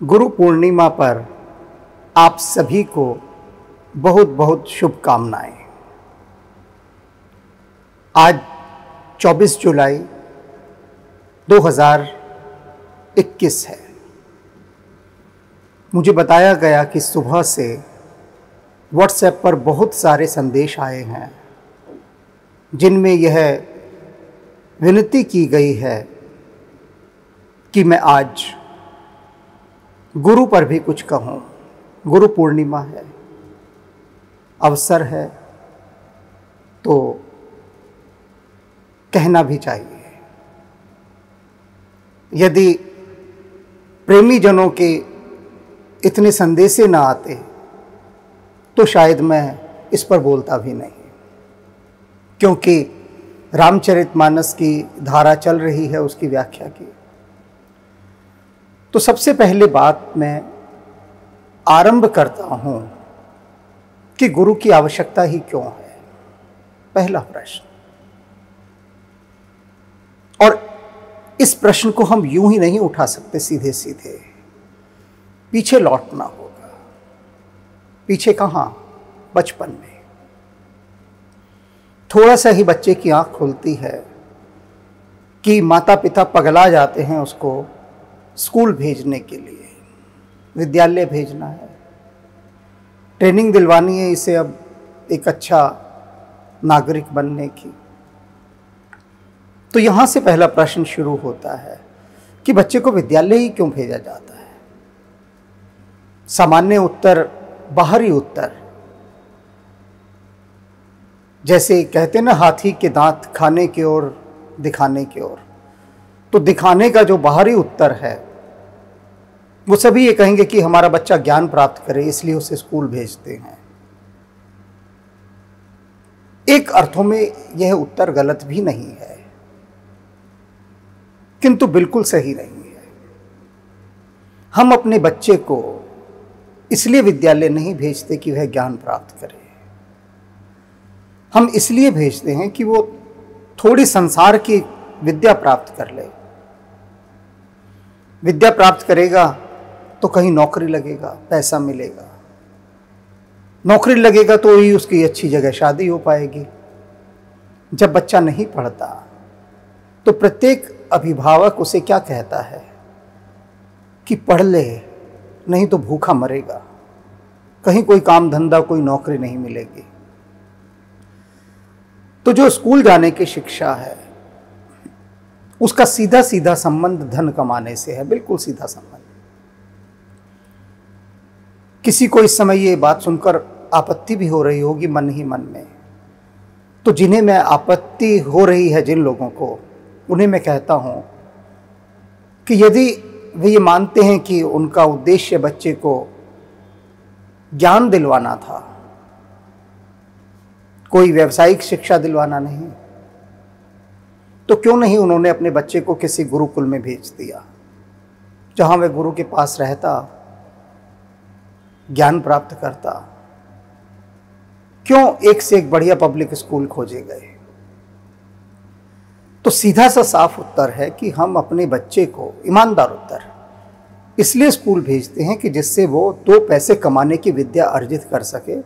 गुरु पूर्णिमा पर आप सभी को बहुत बहुत शुभकामनाएं। आज 24 जुलाई 2021 है। मुझे बताया गया कि सुबह से व्हाट्सएप पर बहुत सारे संदेश आए हैं जिनमें यह विनती की गई है कि मैं आज गुरु पर भी कुछ कहूँ। गुरु पूर्णिमा है, अवसर है तो कहना भी चाहिए। यदि प्रेमी जनों के इतने संदेशे ना आते तो शायद मैं इस पर बोलता भी नहीं, क्योंकि रामचरितमानस की धारा चल रही है उसकी व्याख्या की। तो सबसे पहले बात मैं आरंभ करता हूं कि गुरु की आवश्यकता ही क्यों है। पहला प्रश्न, और इस प्रश्न को हम यूं ही नहीं उठा सकते सीधे सीधे, पीछे लौटना होगा। पीछे कहां? बचपन में। थोड़ा सा ही बच्चे की आंख खुलती है कि माता पिता पगला जाते हैं उसको स्कूल भेजने के लिए, विद्यालय भेजना है, ट्रेनिंग दिलवानी है इसे अब एक अच्छा नागरिक बनने की। तो यहां से पहला प्रश्न शुरू होता है कि बच्चे को विद्यालय ही क्यों भेजा जाता है। सामान्य उत्तर, बाहरी उत्तर, जैसे कहते ना हाथी के दांत खाने की ओर दिखाने की ओर, तो दिखाने का जो बाहरी उत्तर है वो सभी ये कहेंगे कि हमारा बच्चा ज्ञान प्राप्त करे इसलिए उसे स्कूल भेजते हैं। एक अर्थों में यह उत्तर गलत भी नहीं है, किंतु बिल्कुल सही नहीं है। हम अपने बच्चे को इसलिए विद्यालय नहीं भेजते कि वह ज्ञान प्राप्त करे। हम इसलिए भेजते हैं कि वो थोड़ी संसार की विद्या प्राप्त कर ले। विद्या प्राप्त करेगा तो कहीं नौकरी लगेगा, पैसा मिलेगा, नौकरी लगेगा तो ही उसकी अच्छी जगह शादी हो पाएगी। जब बच्चा नहीं पढ़ता तो प्रत्येक अभिभावक उसे क्या कहता है कि पढ़ ले, नहीं तो भूखा मरेगा, कहीं कोई काम धंधा, कोई नौकरी नहीं मिलेगी। तो जो स्कूल जाने की शिक्षा है उसका सीधा सीधा संबंध धन कमाने से है, बिल्कुल सीधा संबंध। किसी को इस समय ये बात सुनकर आपत्ति भी हो रही होगी मन ही मन में, तो जिन्हें मैं आपत्ति हो रही है, जिन लोगों को, उन्हें मैं कहता हूं कि यदि वे ये मानते हैं कि उनका उद्देश्य बच्चे को ज्ञान दिलवाना था, कोई व्यावसायिक शिक्षा दिलवाना नहीं, तो क्यों नहीं उन्होंने अपने बच्चे को किसी गुरुकुल में भेज दिया जहां वह गुरु के पास रहता, ज्ञान प्राप्त करता। क्यों एक से एक बढ़िया पब्लिक स्कूल खोजे गए? तो सीधा सा साफ उत्तर है कि हम अपने बच्चे को, ईमानदार उत्तर, इसलिए स्कूल भेजते हैं कि जिससे वो 2 पैसे कमाने की विद्या अर्जित कर सके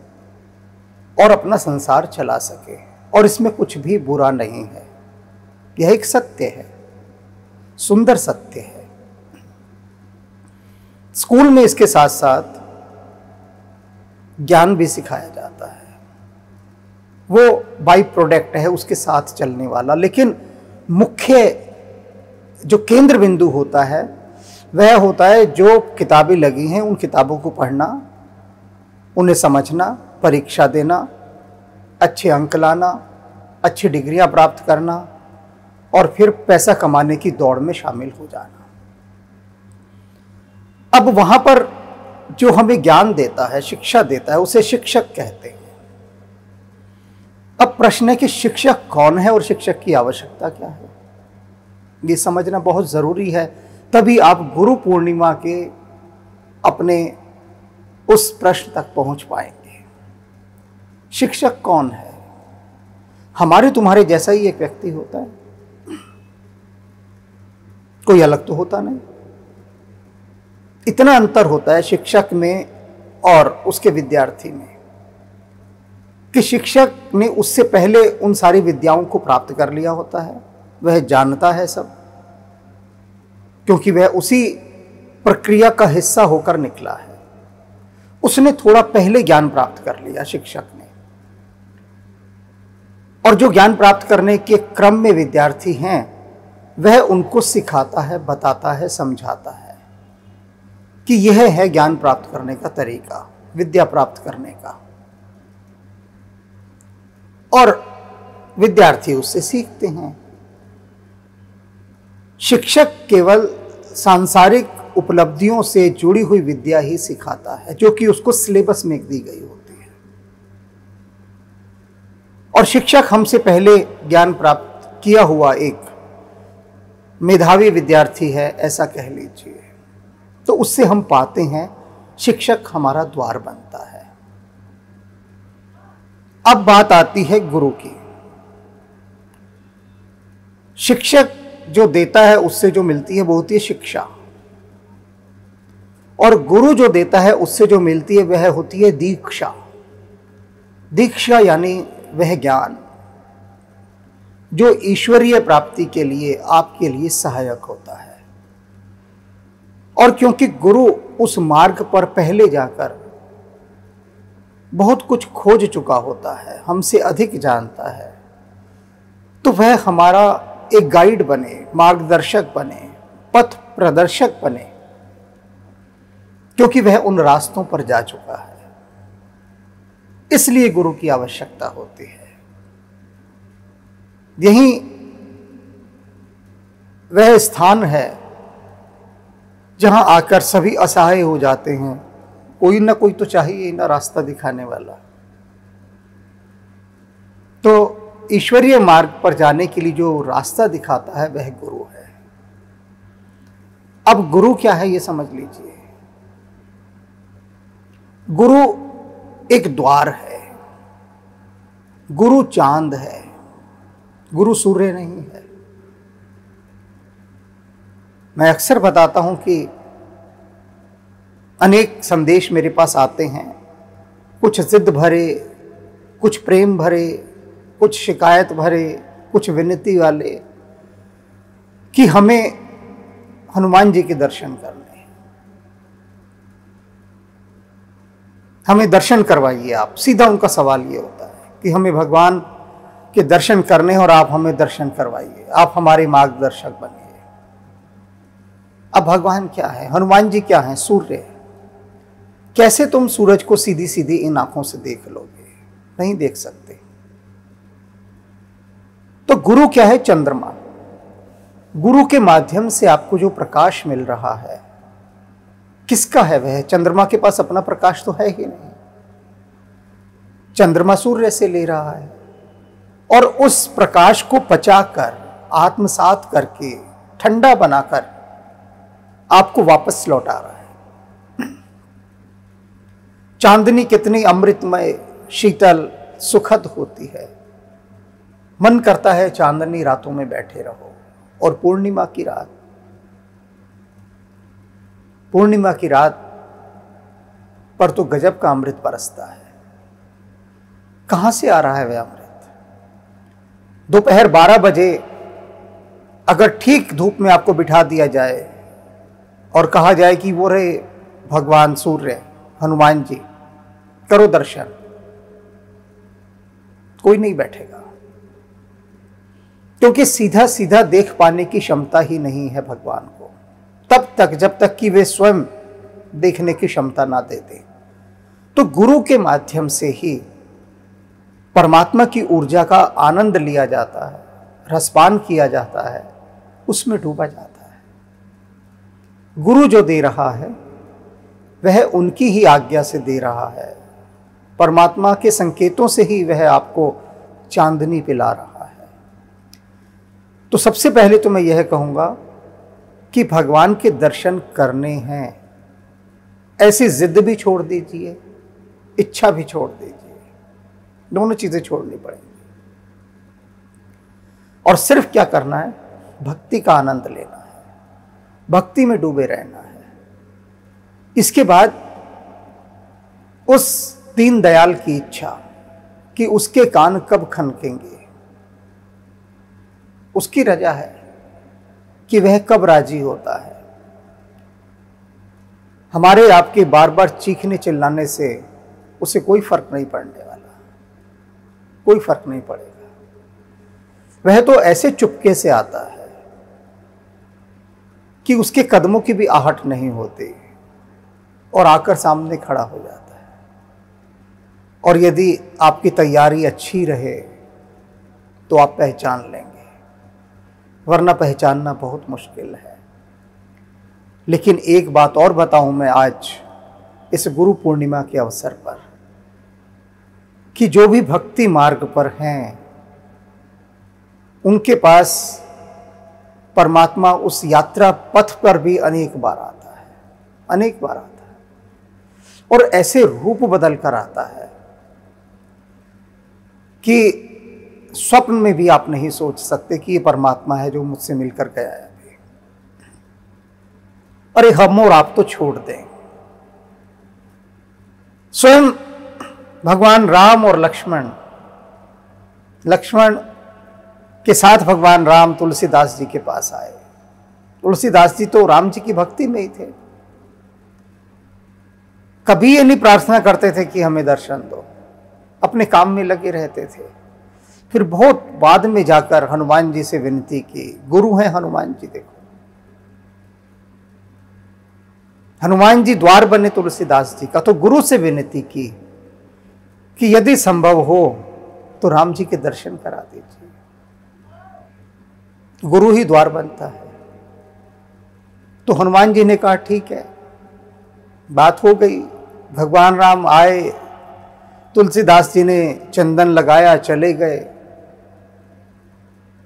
और अपना संसार चला सके। और इसमें कुछ भी बुरा नहीं है, यह एक सत्य है, सुंदर सत्य है। स्कूल में इसके साथ साथ ज्ञान भी सिखाया जाता है, वो बाई प्रोडक्ट है उसके साथ चलने वाला। लेकिन मुख्य जो केंद्र बिंदु होता है वह होता है जो किताबें लगी हैं उन किताबों को पढ़ना, उन्हें समझना, परीक्षा देना, अच्छे अंक लाना, अच्छी डिग्रियां प्राप्त करना और फिर पैसा कमाने की दौड़ में शामिल हो जाना। अब वहां पर जो हमें ज्ञान देता है, शिक्षा देता है, उसे शिक्षक कहते हैं। अब प्रश्न है कि शिक्षक कौन है और शिक्षक की आवश्यकता क्या है, ये समझना बहुत जरूरी है। तभी आप गुरु पूर्णिमा के अपने उस प्रश्न तक पहुंच पाएंगे। शिक्षक कौन है? हमारे तुम्हारे जैसा ही एक व्यक्ति होता है, कोई अलग तो होता नहीं। इतना अंतर होता है शिक्षक में और उसके विद्यार्थी में कि शिक्षक ने उससे पहले उन सारी विद्याओं को प्राप्त कर लिया होता है, वह जानता है सब, क्योंकि वह उसी प्रक्रिया का हिस्सा होकर निकला है। उसने थोड़ा पहले ज्ञान प्राप्त कर लिया शिक्षक ने, और जो ज्ञान प्राप्त करने के क्रम में विद्यार्थी हैं वह उनको सिखाता है, बताता है, समझाता है कि यह है ज्ञान प्राप्त करने का तरीका, विद्या प्राप्त करने का, और विद्यार्थी उससे सीखते हैं। शिक्षक केवल सांसारिक उपलब्धियों से जुड़ी हुई विद्या ही सिखाता है जो कि उसको सिलेबस में दी गई होती है, और शिक्षक हमसे पहले ज्ञान प्राप्त किया हुआ एक मेधावी विद्यार्थी है, ऐसा कह लीजिए, तो उससे हम पाते हैं शिक्षक हमारा द्वार बनता है। अब बात आती है गुरु की। शिक्षक जो देता है उससे जो मिलती है वो होती है शिक्षा, और गुरु जो देता है उससे जो मिलती है वह होती है दीक्षा। दीक्षा यानी वह ज्ञान जो ईश्वरीय प्राप्ति के लिए आपके लिए सहायक होता है। और क्योंकि गुरु उस मार्ग पर पहले जाकर बहुत कुछ खोज चुका होता है, हमसे अधिक जानता है, तो वह हमारा एक गाइड बने, मार्गदर्शक बने, पथ प्रदर्शक बने, क्योंकि वह उन रास्तों पर जा चुका है। इसलिए गुरु की आवश्यकता होती है। यही वह स्थान है जहां आकर सभी असहाय हो जाते हैं। कोई ना कोई तो चाहिए ना रास्ता दिखाने वाला। तो ईश्वरीय मार्ग पर जाने के लिए जो रास्ता दिखाता है वह गुरु है। अब गुरु क्या है ये समझ लीजिए। गुरु एक द्वार है, गुरु चांद है, गुरु सूर्य नहीं है। मैं अक्सर बताता हूं कि अनेक संदेश मेरे पास आते हैं, कुछ जिद भरे, कुछ प्रेम भरे, कुछ शिकायत भरे, कुछ विनती वाले, कि हमें हनुमान जी के दर्शन करने हैं, हमें दर्शन करवाइए आप। सीधा उनका सवाल ये होता है कि हमें भगवान के दर्शन करने और आप हमें दर्शन करवाइए, आप हमारे मार्गदर्शक बनिए। अब भगवान क्या है, हनुमान जी क्या है, सूर्य। कैसे तुम सूरज को सीधी सीधी इन आंखों से देख लोगे, नहीं देख सकते। तो गुरु क्या है, चंद्रमा। गुरु के माध्यम से आपको जो प्रकाश मिल रहा है, किसका है वह? चंद्रमा के पास अपना प्रकाश तो है ही नहीं, चंद्रमा सूर्य से ले रहा है, और उस प्रकाश को पचाकर, आत्मसात करके, ठंडा बनाकर आपको वापस लौटा रहा है। चांदनी कितनी अमृतमय, शीतल, सुखद होती है। मन करता है चांदनी रातों में बैठे रहो। और पूर्णिमा की रात, पूर्णिमा की रात पर तो गजब का अमृत बरसता है। कहां से आ रहा है वह अमृत? दोपहर 12 बजे अगर ठीक धूप में आपको बिठा दिया जाए और कहा जाए कि वो रहे भगवान सूर्य, हनुमान जी, करो दर्शन, कोई नहीं बैठेगा, क्योंकि सीधा सीधा देख पाने की क्षमता ही नहीं है भगवान को, तब तक जब तक कि वे स्वयं देखने की क्षमता ना दे दें। तो गुरु के माध्यम से ही परमात्मा की ऊर्जा का आनंद लिया जाता है, रसपान किया जाता है, उसमें डूबा जाता है। गुरु जो दे रहा है वह उनकी ही आज्ञा से दे रहा है, परमात्मा के संकेतों से ही वह आपको चांदनी पिला रहा है। तो सबसे पहले तो मैं यह कहूंगा कि भगवान के दर्शन करने हैं, ऐसी जिद भी छोड़ दीजिए, इच्छा भी छोड़ दीजिए, दोनों चीजें छोड़नी पड़ेंगी। और सिर्फ क्या करना है, भक्ति का आनंद लेना है, भक्ति में डूबे रहना है। इसके बाद उस दीनदयाल की इच्छा कि उसके कान कब खनकेंगे, उसकी रजा है कि वह कब राजी होता है। हमारे आपके बार बार चीखने चिल्लाने से उसे कोई फर्क नहीं पड़ने वाला, कोई फर्क नहीं पड़ेगा। वह तो ऐसे चुपके से आता है कि उसके कदमों की भी आहट नहीं होती और आकर सामने खड़ा हो जाता है। और यदि आपकी तैयारी अच्छी रहे तो आप पहचान लेंगे, वरना पहचानना बहुत मुश्किल है। लेकिन एक बात और बताऊं मैं आज इस गुरु पूर्णिमा के अवसर पर, कि जो भी भक्ति मार्ग पर हैं उनके पास परमात्मा उस यात्रा पथ पर भी अनेक बार आता है, अनेक बार आता है और ऐसे रूप बदल कर आता है कि स्वप्न में भी आप नहीं सोच सकते कि ये परमात्मा है जो मुझसे मिलकर गया है अभी। अरे हम और आप तो छोड़ दें, स्वयं भगवान राम और लक्ष्मण के साथ भगवान राम तुलसीदास जी के पास आए। तुलसीदास जी तो राम जी की भक्ति में ही थे, कभी ये नहीं प्रार्थना करते थे कि हमें दर्शन दो, अपने काम में लगे रहते थे। फिर बहुत बाद में जाकर हनुमान जी से विनती की, गुरु हैं हनुमान जी, देखो हनुमान जी द्वार बने तुलसीदास जी का, तो गुरु से विनती की कि यदि संभव हो तो राम जी के दर्शन करा दीजिए। गुरु ही द्वार बनता है। तो हनुमान जी ने कहा ठीक है, बात हो गई। भगवान राम आए, तुलसीदास जी ने चंदन लगाया, चले गए।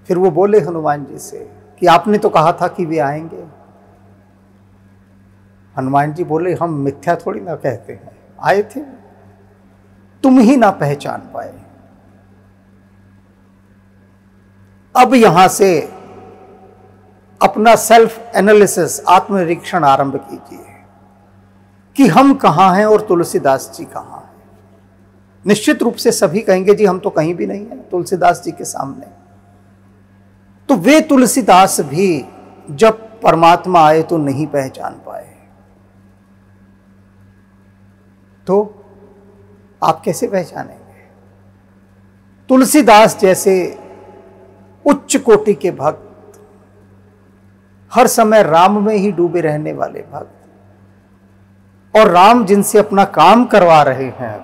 फिर वो बोले हनुमान जी से कि आपने तो कहा था कि वे आएंगे। हनुमान जी बोले हम मिथ्या थोड़ी ना कहते हैं, आए थे, तुम ही ना पहचान पाए। अब यहां से अपना सेल्फ एनालिसिस, आत्मनिरीक्षण आरंभ कीजिए कि हम कहां हैं और तुलसीदास जी कहां हैं। निश्चित रूप से सभी कहेंगे जी हम तो कहीं भी नहीं है तुलसीदास जी के सामने। तो वे तुलसीदास भी जब परमात्मा आए तो नहीं पहचान पाए, तो आप कैसे पहचानेंगे? तुलसीदास जैसे उच्च कोटि के भक्त, हर समय राम में ही डूबे रहने वाले भक्त, और राम जिनसे अपना काम करवा रहे हैं,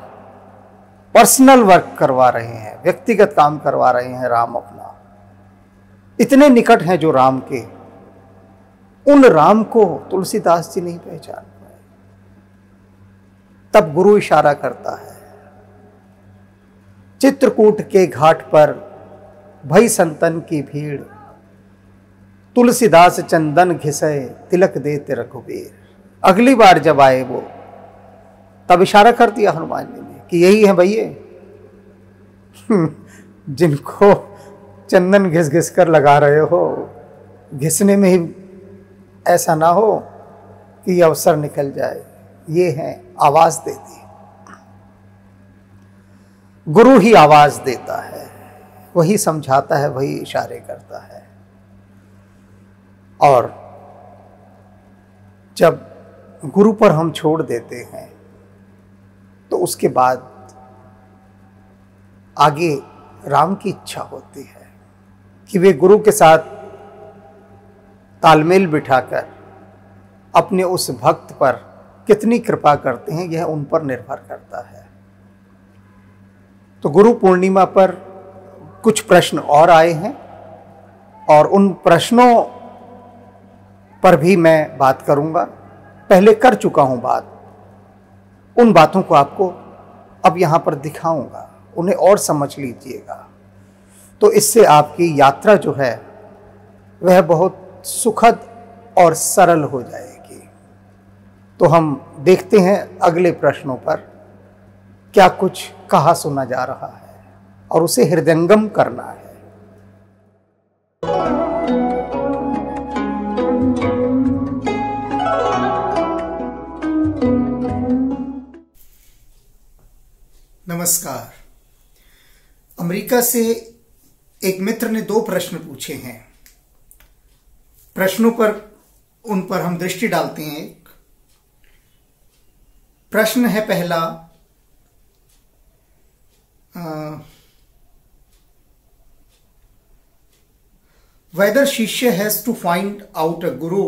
पर्सनल वर्क करवा रहे हैं, व्यक्तिगत काम करवा रहे हैं, राम अपना इतने निकट हैं जो राम के, उन राम को तुलसीदास जी नहीं पहचान पाए। तब गुरु इशारा करता है, चित्रकूट के घाट पर भई संतन की भीड़, तुलसीदास चंदन घिसे तिलक देते रघुबीर। अगली बार जब आए वो, तब इशारा कर दिया हनुमान जी ने कि यही है भैया जिनको चंदन घिस घिस कर लगा रहे हो, घिसने में ही ऐसा ना हो कि ये अवसर निकल जाए। ये है, आवाज दे दी। गुरु ही आवाज देता है, वही समझाता है, वही इशारे करता है। और जब गुरु पर हम छोड़ देते हैं तो उसके बाद आगे राम की इच्छा होती है कि वे गुरु के साथ तालमेल बिठाकर अपने उस भक्त पर कितनी कृपा करते हैं, यह उन पर निर्भर करता है। तो गुरु पूर्णिमा पर कुछ प्रश्न और आए हैं और उन प्रश्नों पर भी मैं बात करूंगा। पहले कर चुका हूं बात, उन बातों को आपको अब यहां पर दिखाऊंगा, उन्हें और समझ लीजिएगा। तो इससे आपकी यात्रा जो है वह बहुत सुखद और सरल हो जाएगी। तो हम देखते हैं अगले प्रश्नों पर क्या कुछ कहा सुना जा रहा है और उसे हृदयंगम करना है। नमस्कार। अमेरिका से एक मित्र ने 2 प्रश्न पूछे हैं। प्रश्नों पर उन पर हम दृष्टि डालते हैं। एक प्रश्न है पहला, whether शिष्य has to find out a guru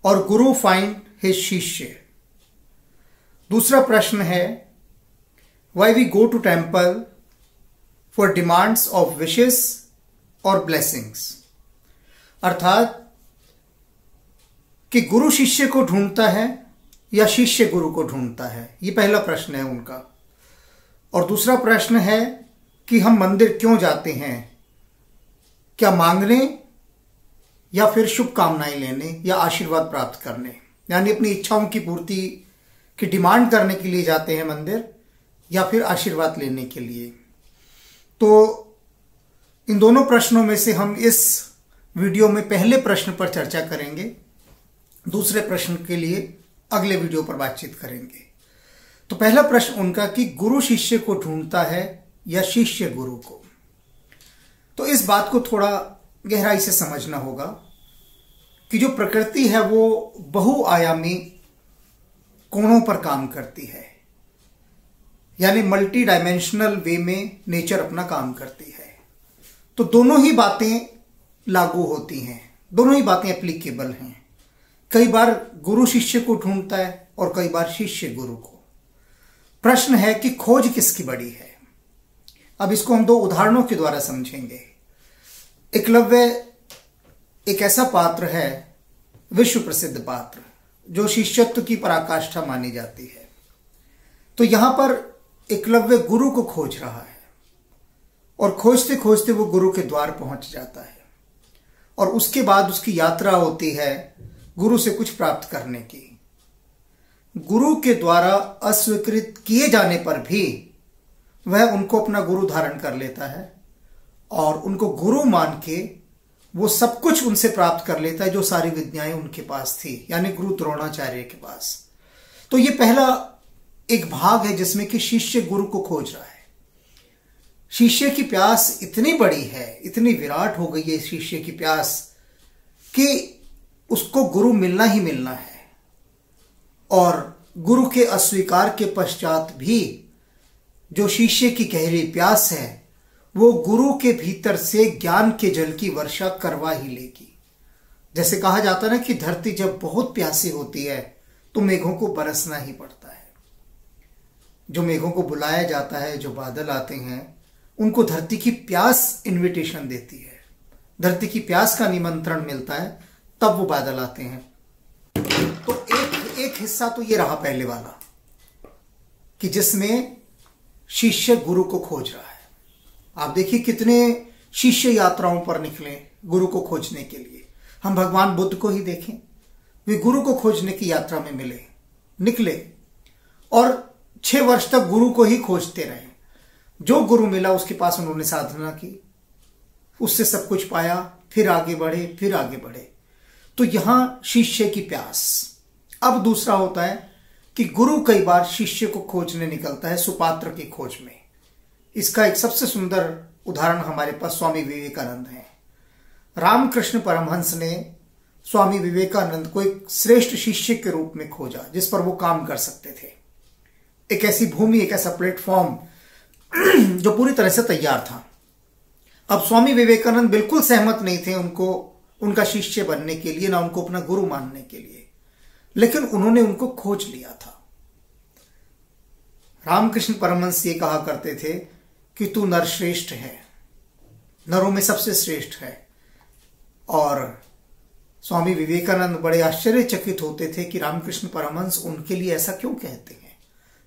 or guru find his शिष्य। दूसरा प्रश्न है, why we go to temple for demands of wishes or blessings। अर्थात कि गुरु शिष्य को ढूंढता है या शिष्य गुरु को ढूंढता है, ये पहला प्रश्न है उनका। और दूसरा प्रश्न है कि हम मंदिर क्यों जाते हैं, क्या मांगने या फिर शुभ कामनाएं लेने या आशीर्वाद प्राप्त करने, यानी अपनी इच्छाओं की पूर्ति की डिमांड करने के लिए जाते हैं मंदिर या फिर आशीर्वाद लेने के लिए। तो इन दोनों प्रश्नों में से हम इस वीडियो में पहले प्रश्न पर चर्चा करेंगे, दूसरे प्रश्न के लिए अगले वीडियो पर बातचीत करेंगे। तो पहला प्रश्न उनका कि गुरु शिष्य को ढूंढता है या शिष्य गुरु को। तो इस बात को थोड़ा गहराई से समझना होगा कि जो प्रकृति है वो बहुआयामी कोणों पर काम करती है, यानी मल्टी डायमेंशनल वे में नेचर अपना काम करती है। तो दोनों ही बातें लागू होती हैं, दोनों ही बातें एप्लीकेबल हैं। कई बार गुरु शिष्य को ढूंढता है और कई बार शिष्य गुरु को। प्रश्न है कि खोज किसकी बड़ी है। अब इसको हम 2 उदाहरणों के द्वारा समझेंगे। एकलव्य एक ऐसा पात्र है, विश्व प्रसिद्ध पात्र, जो शिष्यत्व की पराकाष्ठा मानी जाती है। तो यहां पर एकलव्य गुरु को खोज रहा है और खोजते खोजते वो गुरु के द्वार पहुंच जाता है और उसके बाद उसकी यात्रा होती है गुरु से कुछ प्राप्त करने की। गुरु के द्वारा अस्वीकृत किए जाने पर भी वह उनको अपना गुरु धारण कर लेता है और उनको गुरु मान के वो सब कुछ उनसे प्राप्त कर लेता है जो सारी विद्याएं उनके पास थी, यानी गुरु द्रोणाचार्य के पास। तो ये पहला एक भाग है जिसमें कि शिष्य गुरु को खोज रहा है। शिष्य की प्यास इतनी बड़ी है, इतनी विराट हो गई है शिष्य की प्यास कि उसको गुरु मिलना ही मिलना है। और गुरु के अस्वीकार के पश्चात भी जो शिष्य की गहरी प्यास है वो गुरु के भीतर से ज्ञान के जल की वर्षा करवा ही लेगी। जैसे कहा जाता है ना कि धरती जब बहुत प्यासी होती है तो मेघों को बरसना ही पड़ता है। जो मेघों को बुलाया जाता है, जो बादल आते हैं, उनको धरती की प्यास इनविटेशन देती है, धरती की प्यास का निमंत्रण मिलता है, तब वो बादल आते हैं। तो एक हिस्सा तो ये रहा पहले वाला कि जिसमें शिष्य गुरु को खोज रहा है। आप देखिए कितने शिष्य यात्राओं पर निकले गुरु को खोजने के लिए। हम भगवान बुद्ध को ही देखें, वे गुरु को खोजने की यात्रा में निकले और 6 वर्ष तक गुरु को ही खोजते रहे। जो गुरु मिला उसके पास उन्होंने साधना की, उससे सब कुछ पाया, फिर आगे बढ़े। तो यहां शिष्य की प्यास। अब दूसरा होता है कि गुरु कई बार शिष्य को खोजने निकलता है सुपात्र की खोज में। इसका एक सबसे सुंदर उदाहरण हमारे पास स्वामी विवेकानंद है। रामकृष्ण परमहंस ने स्वामी विवेकानंद को एक श्रेष्ठ शिष्य के रूप में खोजा जिस पर वो काम कर सकते थे। एक ऐसी भूमि, एक ऐसा प्लेटफॉर्म जो पूरी तरह से तैयार था। अब स्वामी विवेकानंद बिल्कुल सहमत नहीं थे उनका शिष्य बनने के लिए, ना उनको अपना गुरु मानने के लिए, लेकिन उन्होंने उनको खोज लिया था। रामकृष्ण परमहंस ये कहा करते थे कि तू नरश्रेष्ठ है, नरों में सबसे श्रेष्ठ है। और स्वामी विवेकानंद बड़े आश्चर्यचकित होते थे कि रामकृष्ण परमहंस उनके लिए ऐसा क्यों कहते हैं।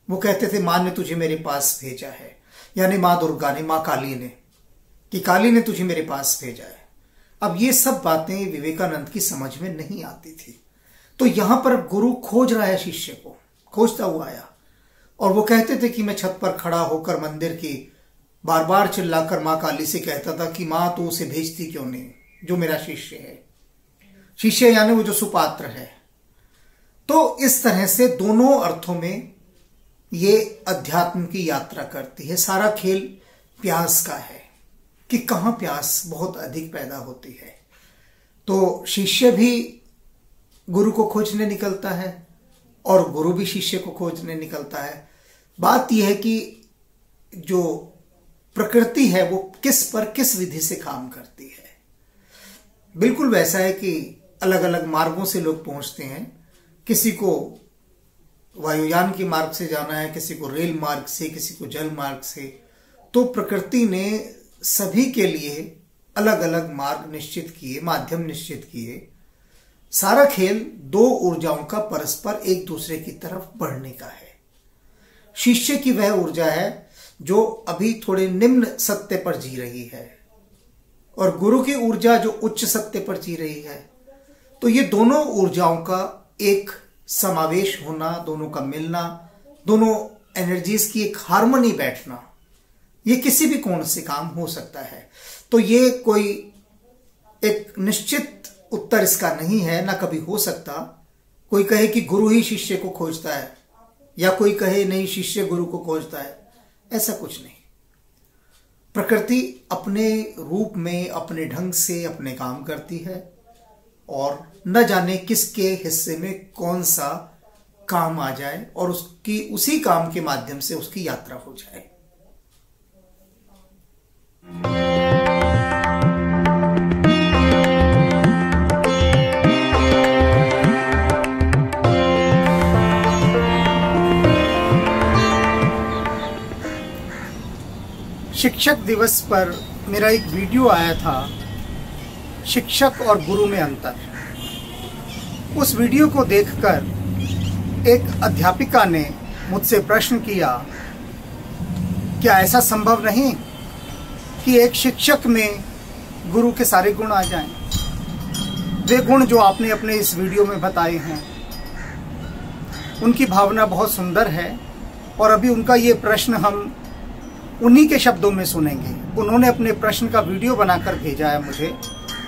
वो कहते थे मां ने तुझे मेरे पास भेजा है, यानी मां दुर्गा ने, मां काली ने, कि काली ने तुझे मेरे पास भेजा है। अब ये सब बातें विवेकानंद की समझ में नहीं आती थी। तो यहां पर गुरु खोज रहा है शिष्य को, खोजता हुआ आया और वो कहते थे कि मैं छत पर खड़ा होकर मंदिर की बार बार चिल्लाकर मां काली से कहता था कि मां तू उसे भेजती क्यों नहीं, जो मेरा शिष्य है। शिष्य यानी वो जो सुपात्र है। तो इस तरह से दोनों अर्थों में ये अध्यात्म की यात्रा करती है। सारा खेल प्यास का है कि कहाँ प्यास बहुत अधिक पैदा होती है। तो शिष्य भी गुरु को खोजने निकलता है और गुरु भी शिष्य को खोजने निकलता है। बात यह है कि जो प्रकृति है वो किस विधि से काम करती है। बिल्कुल वैसा है कि अलग अलग मार्गों से लोग पहुंचते हैं। किसी को वायुयान के मार्ग से जाना है, किसी को रेल मार्ग से, किसी को जल मार्ग से। तो प्रकृति ने सभी के लिए अलग अलग मार्ग निश्चित किए, माध्यम निश्चित किए। सारा खेल दो ऊर्जाओं का परस्पर एक दूसरे की तरफ बढ़ने का है। शिष्य की वह ऊर्जा है जो अभी थोड़े निम्न सत्य पर जी रही है और गुरु की ऊर्जा जो उच्च सत्य पर जी रही है। तो ये दोनों ऊर्जाओं का एक समावेश होना, दोनों का मिलना, दोनों एनर्जीज की एक हार्मनी बैठना, ये किसी भी कोण से काम हो सकता है। तो ये कोई एक निश्चित उत्तर इसका नहीं है, ना कभी हो सकता। कोई कहे कि गुरु ही शिष्य को खोजता है या कोई कहे नहीं शिष्य गुरु को खोजता है, ऐसा कुछ नहीं। प्रकृति अपने रूप में, अपने ढंग से अपने काम करती है और न जाने किसके हिस्से में कौन सा काम आ जाए और उसकी उसी काम के माध्यम से उसकी यात्रा हो जाए। शिक्षक दिवस पर मेरा एक वीडियो आया था, शिक्षक और गुरु में अंतर। उस वीडियो को देखकर एक अध्यापिका ने मुझसे प्रश्न किया, क्या ऐसा संभव नहीं कि एक शिक्षक में गुरु के सारे गुण आ जाएं? वे गुण जो आपने अपने इस वीडियो में बताए हैं, उनकी भावना बहुत सुंदर है और अभी उनका ये प्रश्न हम उन्हीं के शब्दों में सुनेंगे। उन्होंने अपने प्रश्न का वीडियो बनाकर भेजा है मुझे,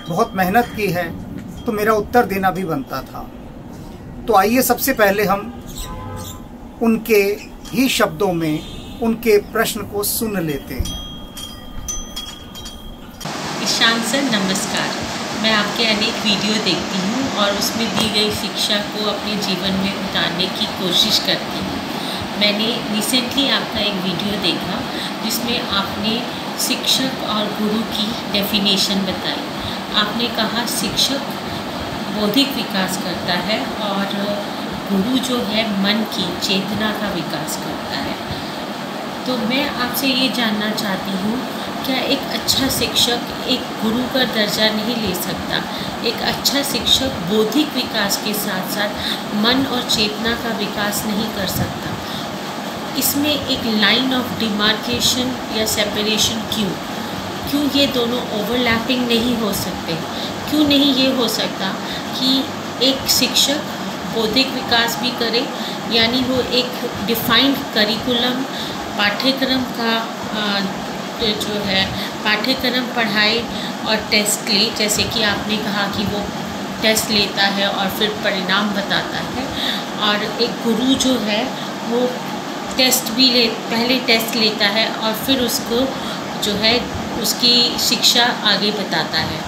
बहुत मेहनत की है, तो मेरा उत्तर देना भी बनता था। तो आइए सबसे पहले हम उनके ही शब्दों में उनके प्रश्न को सुन लेते हैं। ईशान सर नमस्कार। मैं आपके अनेक वीडियो देखती हूँ और उसमें दी गई शिक्षा को अपने जीवन में उतारने की कोशिश करती हूँ। मैंने रिसेंटली आपका एक वीडियो देखा जिसमें आपने शिक्षक और गुरु की डेफिनेशन बताई। आपने कहा शिक्षक बौद्धिक विकास करता है और गुरु जो है मन की चेतना का विकास करता है। तो मैं आपसे ये जानना चाहती हूँ, क्या एक अच्छा शिक्षक एक गुरु का दर्जा नहीं ले सकता? एक अच्छा शिक्षक बौद्धिक विकास के साथ साथ मन और चेतना का विकास नहीं कर सकता? इसमें एक लाइन ऑफ डिमार्केशन या सेपरेशन क्यों ये दोनों ओवरलैपिंग नहीं हो सकते? क्यों नहीं ये हो सकता कि एक शिक्षक बौद्धिक विकास भी करे, यानी वो एक डिफाइंड करिकुलम पाठ्यक्रम का जो है पाठ्यक्रम पढ़ाए और टेस्ट ले, जैसे कि आपने कहा कि वो टेस्ट लेता है और फिर परिणाम बताता है, और एक गुरु जो है वो पहले टेस्ट लेता है और फिर उसको जो है उसकी शिक्षा आगे बताता है।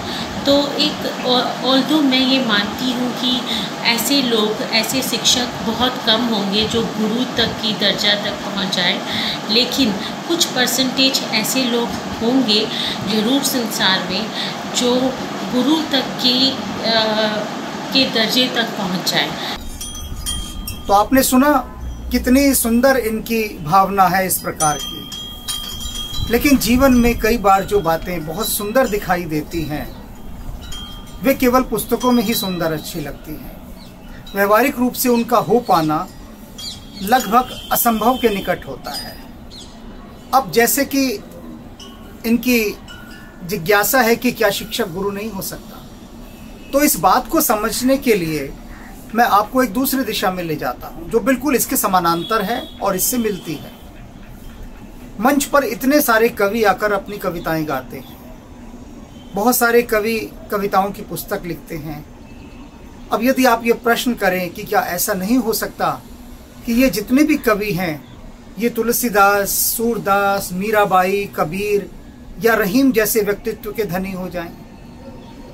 तो एक ऑल्दो मैं ये मानती हूँ कि ऐसे लोग, ऐसे शिक्षक बहुत कम होंगे जो गुरु तक की दर्जा तक पहुँच जाए, लेकिन कुछ परसेंटेज ऐसे लोग होंगे ज़रूर संसार में जो गुरु तक के दर्जे तक पहुँच जाए। तो आपने सुना कितनी सुंदर इनकी भावना है इस प्रकार की, लेकिन जीवन में कई बार जो बातें बहुत सुंदर दिखाई देती हैं वे केवल पुस्तकों में ही सुंदर अच्छी लगती हैं। व्यवहारिक रूप से उनका हो पाना लगभग असंभव के निकट होता है। अब जैसे कि इनकी जिज्ञासा है कि क्या शिक्षक गुरु नहीं हो सकता, तो इस बात को समझने के लिए मैं आपको एक दूसरी दिशा में ले जाता हूं जो बिल्कुल इसके समानांतर है और इससे मिलती है। मंच पर इतने सारे कवि आकर अपनी कविताएं गाते हैं, बहुत सारे कवि कविताओं की पुस्तक लिखते हैं। अब यदि आप ये प्रश्न करें कि क्या ऐसा नहीं हो सकता कि ये जितने भी कवि हैं ये तुलसीदास, सूरदास, मीराबाई, कबीर या रहीम जैसे व्यक्तित्व के धनी हो जाएं,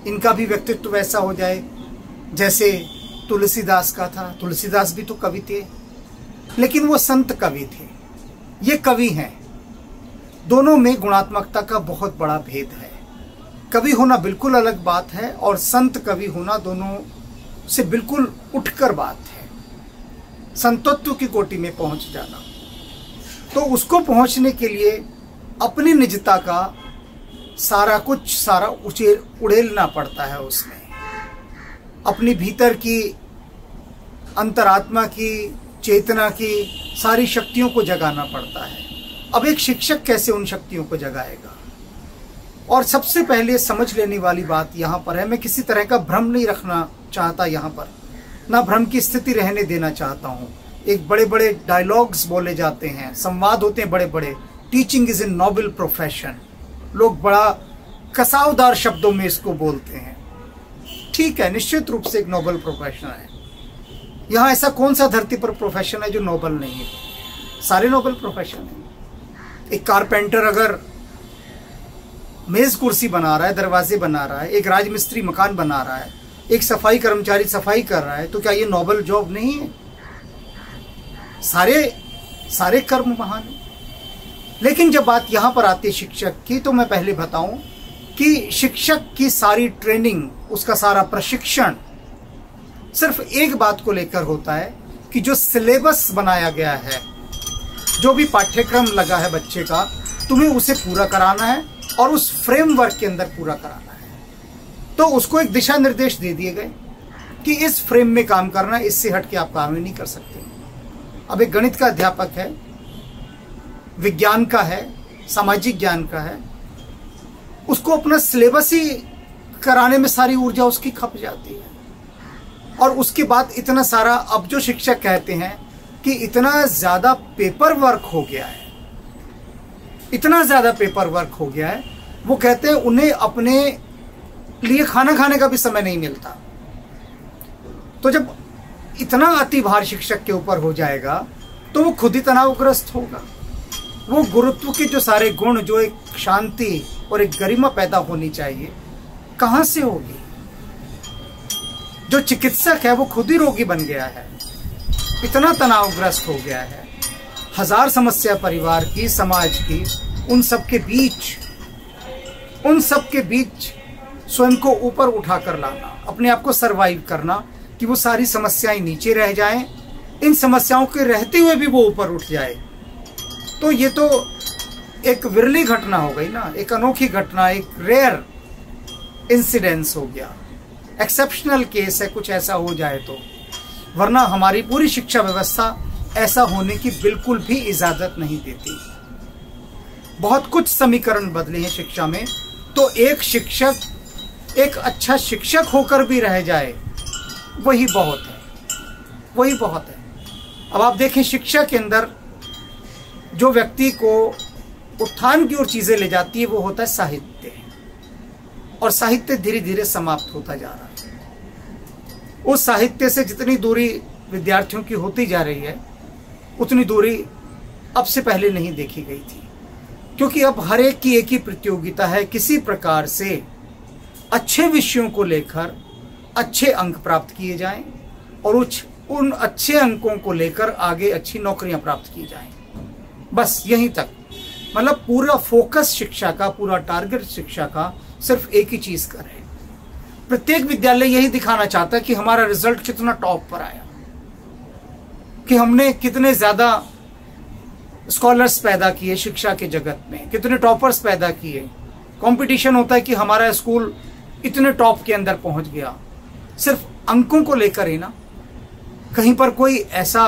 इनका भी व्यक्तित्व वैसा हो जाए जैसे तुलसीदास का था। तुलसीदास भी तो कवि थे, लेकिन वो संत कवि थे, ये कवि हैं। दोनों में गुणात्मकता का बहुत बड़ा भेद है। कवि होना बिल्कुल अलग बात है और संत कवि होना दोनों से बिल्कुल उठकर बात है। संतत्व की कोटि में पहुंच जाना, तो उसको पहुंचने के लिए अपनी निजता का सारा उड़ेलना पड़ता है। उसमें अपनी भीतर की, अंतरात्मा की, चेतना की सारी शक्तियों को जगाना पड़ता है। अब एक शिक्षक कैसे उन शक्तियों को जगाएगा? और सबसे पहले समझ लेने वाली बात यहाँ पर है, मैं किसी तरह का भ्रम नहीं रखना चाहता यहाँ पर, ना भ्रम की स्थिति रहने देना चाहता हूँ। एक बड़े बड़े डायलॉग्स बोले जाते हैं, संवाद होते हैं बड़े बड़े, teaching is a noble profession, लोग बड़ा कसावदार शब्दों में इसको बोलते हैं। ठीक है, निश्चित रूप से एक नोबल प्रोफेशन है। यहाँ ऐसा कौन सा धरती पर प्रोफेशन है जो नोबल नहीं है? सारे नोबल प्रोफेशन है। एक कारपेंटर अगर मेज कुर्सी बना रहा है, दरवाजे बना रहा है, एक राजमिस्त्री मकान बना रहा है, एक सफाई कर्मचारी सफाई कर रहा है, तो क्या ये नोबल जॉब नहीं है? सारे कर्म महान है। लेकिन जब बात यहां पर आती है शिक्षक की, तो मैं पहले बताऊं कि शिक्षक की सारी ट्रेनिंग, उसका सारा प्रशिक्षण सिर्फ एक बात को लेकर होता है कि जो सिलेबस बनाया गया है, जो भी पाठ्यक्रम लगा है बच्चे का, तुम्हें उसे पूरा कराना है और उस फ्रेमवर्क के अंदर पूरा कराना है। तो उसको एक दिशा निर्देश दे दिए गए कि इस फ्रेम में काम करना है, इससे हट के आप काम ही नहीं कर सकते। अब एक गणित का अध्यापक है, विज्ञान का है, सामाजिक ज्ञान का है, उसको अपना सिलेबस ही कराने में सारी ऊर्जा उसकी खप जाती है। और उसके बाद इतना सारा, अब जो शिक्षक कहते हैं कि इतना ज्यादा पेपर वर्क हो गया है, इतना ज्यादा पेपर वर्क हो गया है, वो कहते हैं उन्हें अपने लिए खाना खाने का भी समय नहीं मिलता। तो जब इतना अतिभार शिक्षक के ऊपर हो जाएगा तो वो खुद ही तनावग्रस्त होगा। वो गुरुत्व के जो सारे गुण, जो एक शांति और एक गरिमा पैदा होनी चाहिए, कहां से होगी? जो चिकित्सक है वो खुद ही रोगी बन गया है, इतना तनावग्रस्त हो गया है। हजार समस्या परिवार की, समाज की, उन सब के बीच स्वयं को ऊपर उठाकर लाना, अपने आप को सरवाइव करना कि वो सारी समस्याएं नीचे रह जाएं, इन समस्याओं के रहते हुए भी वो ऊपर उठ जाए। तो ये तो एक विरली घटना हो गई ना, एक अनोखी घटना, एक रेयर इंसिडेंस हो गया, एक्सेप्शनल केस है, कुछ ऐसा हो जाए तो। वरना हमारी पूरी शिक्षा व्यवस्था ऐसा होने की बिल्कुल भी इजाजत नहीं देती। बहुत कुछ समीकरण बदले हैं शिक्षा में, तो एक शिक्षक एक अच्छा शिक्षक होकर भी रह जाए, वही बहुत है, वही बहुत है। अब आप देखें, शिक्षा के अंदर जो व्यक्ति को उत्थान की ओर चीजें ले जाती है वो होता है साहित्य, और साहित्य धीरे धीरे समाप्त होता जा रहा है। उस साहित्य से जितनी दूरी विद्यार्थियों की होती जा रही है, उतनी दूरी अब से पहले नहीं देखी गई थी, क्योंकि अब हर एक की एक ही प्रतियोगिता है, किसी प्रकार से अच्छे विषयों को लेकर अच्छे अंक प्राप्त किए जाएं और उन अच्छे अंकों को लेकर आगे अच्छी नौकरियां प्राप्त की जाएं। बस यहीं तक, मतलब पूरा फोकस शिक्षा का, पूरा टारगेट शिक्षा का सिर्फ एक ही चीज का है। प्रत्येक विद्यालय यही दिखाना चाहता है कि हमारा रिजल्ट कितना टॉप पर आया, कि हमने कितने ज्यादा स्कॉलर्स पैदा किए शिक्षा के जगत में, कितने टॉपर्स पैदा किए। कंपटीशन होता है कि हमारा स्कूल इतने टॉप के अंदर पहुंच गया, सिर्फ अंकों को लेकर ही ना। कहीं पर कोई ऐसा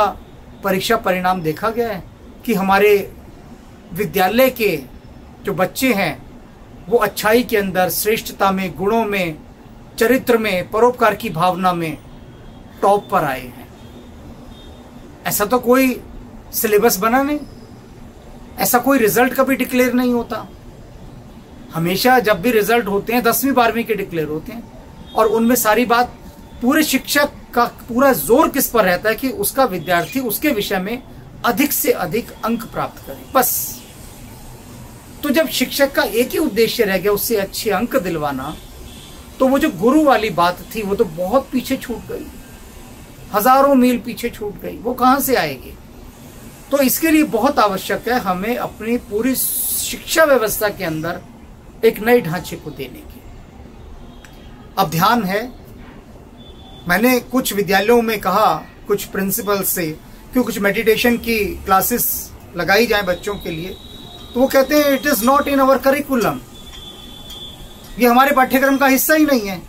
परीक्षा परिणाम देखा गया है कि हमारे विद्यालय के जो बच्चे हैं वो अच्छाई के अंदर, श्रेष्ठता में, गुणों में, चरित्र में, परोपकार की भावना में टॉप पर आए हैं? ऐसा तो कोई सिलेबस बना नहीं, ऐसा कोई रिजल्ट कभी डिक्लेयर नहीं होता। हमेशा जब भी रिजल्ट होते हैं 10वीं 12वीं के डिक्लेयर होते हैं, और उनमें सारी बात, पूरे शिक्षक का पूरा जोर किस पर रहता है कि उसका विद्यार्थी उसके विषय में अधिक से अधिक अंक प्राप्त करें, बस। तो जब शिक्षक का एक ही उद्देश्य रह गया उससे अच्छे अंक दिलवाना, तो वो जो गुरु वाली बात थी वो तो बहुत पीछे छूट गई, हजारों मील पीछे छूट गई। वो कहां से आएगी? तो इसके लिए बहुत आवश्यक है हमें अपनी पूरी शिक्षा व्यवस्था के अंदर एक नए ढांचे को देने की। अब ध्यान है, मैंने कुछ विद्यालयों में कहा कुछ प्रिंसिपल से कि कुछ मेडिटेशन की क्लासेस लगाई जाए बच्चों के लिए, तो वो कहते हैं it is not in our curriculum, ये हमारे पाठ्यक्रम का हिस्सा ही नहीं है।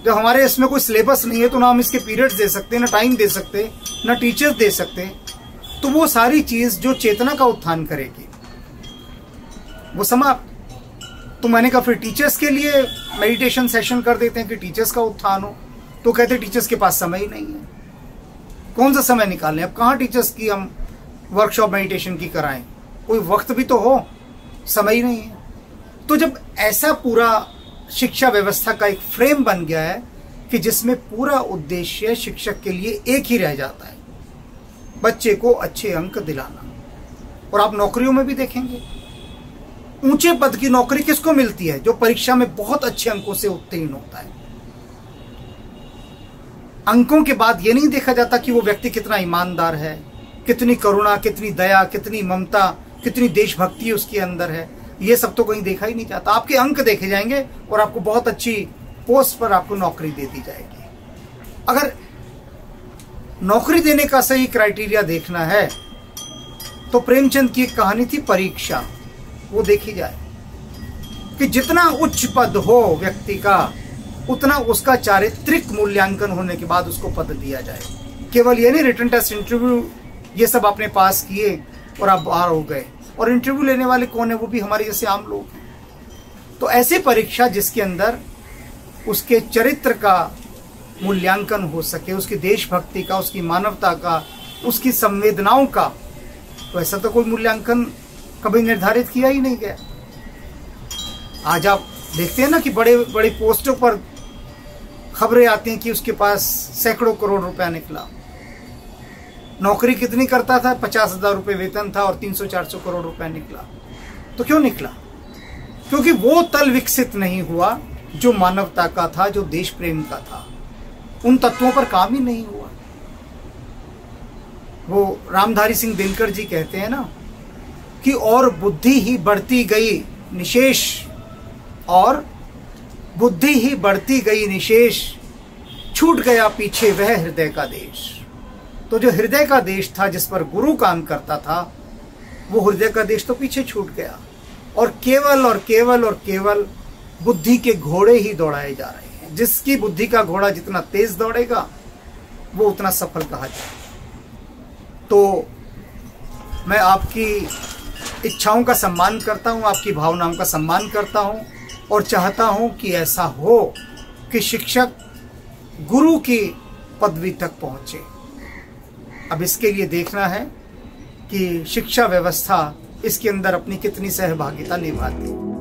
जब हमारे इसमें कोई सिलेबस नहीं है तो ना हम इसके पीरियड्स दे सकते, ना टाइम दे सकते, ना टीचर्स दे सकते। तो वो सारी चीज जो चेतना का उत्थान करेगी वो समाप्त। तो मैंने कहा फिर टीचर्स के लिए मेडिटेशन सेशन कर देते हैं कि टीचर्स का उत्थान हो। तो कहते टीचर्स के पास समय ही नहीं है, कौन सा समय निकालें? अब कहाँ टीचर्स की हम वर्कशॉप मेडिटेशन की कराएं? कोई वक्त भी तो हो, समय ही नहीं है। तो जब ऐसा पूरा शिक्षा व्यवस्था का एक फ्रेम बन गया है कि जिसमें पूरा उद्देश्य शिक्षक के लिए एक ही रह जाता है, बच्चे को अच्छे अंक दिलाना। और आप नौकरियों में भी देखेंगे, ऊंचे पद की नौकरी किसको मिलती है? जो परीक्षा में बहुत अच्छे अंकों से उत्तीर्ण होता है। अंकों के बाद यह नहीं देखा जाता कि वो व्यक्ति कितना ईमानदार है, कितनी करुणा, कितनी दया, कितनी ममता, कितनी देशभक्ति उसके अंदर है। ये सब तो कहीं देखा ही नहीं जाता। आपके अंक देखे जाएंगे और आपको बहुत अच्छी पोस्ट पर आपको नौकरी दे दी जाएगी। अगर नौकरी देने का सही क्राइटेरिया देखना है तो प्रेमचंद की एक कहानी थी परीक्षा, वो देखी जाए कि जितना उच्च पद हो व्यक्ति का उतना उसका चारित्रिक मूल्यांकन होने के बाद उसको पद दिया जाए। केवल ये नहीं रिटन टेस्ट, इंटरव्यू ये सब आपने पास किए और आप बाहर हो गए। और इंटरव्यू लेने वाले कौन है? वो भी हमारे जैसे आम लोग हैं। तो ऐसी परीक्षा जिसके अंदर उसके चरित्र का मूल्यांकन हो सके, उसकी देशभक्ति का, उसकी मानवता का, उसकी संवेदनाओं का, तो ऐसा तो कोई मूल्यांकन कभी निर्धारित किया ही नहीं गया। आज आप देखते हैं ना कि बड़े बड़े पोस्टों पर खबरें आती हैं कि उसके पास सैकड़ों करोड़ रुपया निकला। नौकरी कितनी करता था? 50,000 रुपये वेतन था और 300-400 करोड़ रुपया निकला। तो क्यों निकला? क्योंकि वो तल विकसित नहीं हुआ जो मानवता का था, जो देश प्रेम का था। उन तत्वों पर काम ही नहीं हुआ। वो रामधारी सिंह दिनकर जी कहते हैं ना कि और बुद्धि ही बढ़ती गई निशेष, और बुद्धि ही बढ़ती गई निशेष, छूट गया पीछे वह हृदय का देश। तो जो हृदय का देश था जिस पर गुरु काम करता था, वो हृदय का देश तो पीछे छूट गया और केवल और केवल और केवल बुद्धि के घोड़े ही दौड़ाए जा रहे हैं। जिसकी बुद्धि का घोड़ा जितना तेज दौड़ेगा वो उतना सफल कहा जाए। तो मैं आपकी इच्छाओं का सम्मान करता हूं, आपकी भावनाओं का सम्मान करता हूं और चाहता हूं कि ऐसा हो कि शिक्षक गुरु की पदवी तक पहुंचे। अब इसके लिए देखना है कि शिक्षा व्यवस्था इसके अंदर अपनी कितनी सहभागिता निभाती है।